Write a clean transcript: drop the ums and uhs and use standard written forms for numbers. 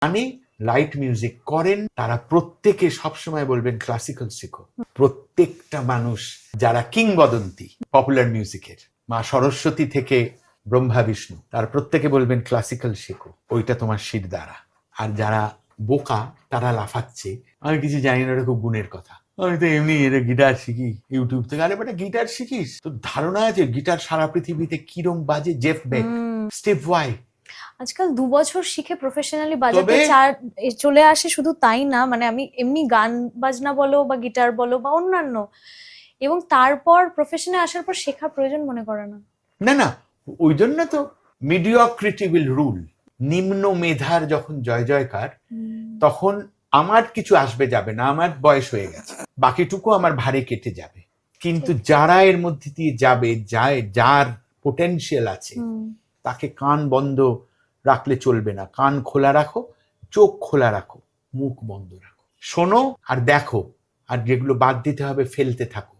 মানে light music করেন তারা প্রত্যেকে সবসময় বলবেন ক্লাসিক্যাল শেখো। প্রত্যেকটা মানুষ যারা কিংবদন্তি পপুলার মিউজিকের, মা সরস্বতী থেকে ব্রহ্মা বিষ্ণু, তার প্রত্যেকে বলবেন ক্লাসিক্যাল শেখো, ওইটা তোমার শির দ্বারা। আর যারা বোকা তারা লাফাচ্ছে আমি কিছু জানি না, ওটা খুব গুণের কথা, আমি তো এমনি এটা গিটার শিখি ইউটিউব থেকে। আরে বেটা গিটার শিখিস, তোর ধারণা আছে গিটার সারা পৃথিবীতে কিরম বাজে? Jeff Beck, Steve Vai. আজকাল 2 বছর শিখে প্রফেশনালি বাজাতে চলে আসে। শুধু তাই না, মানে আমি এমনি গান বাজনা বলো বা গিটার বলো বা অন্যান্য, এবং তারপর প্রফেশনে আসার পর শেখার প্রয়োজন মনে করে না। না না, ওই জন্য তো মিডিওক্রিটি উইল রুল। নিম্ন মেধার যখন জয় জয়কার, তখন আমার কিছু আসবে যাবে না, আমার বয়স হয়ে গেছে, বাকিটুকু আমার ভারে কেটে যাবে। কিন্তু যারা এর মধ্যে দিয়ে যাবে, যার পোটেনশিয়াল আছে, তাকে কান বন্ধ রাখলে চলবে না। কান খোলা রাখো, চোখ খোলা রাখো, মুখ বন্ধ রাখো, শোনো আর দেখো, আর যেগুলো বাদ দিতে হবে ফেলতে থাকো।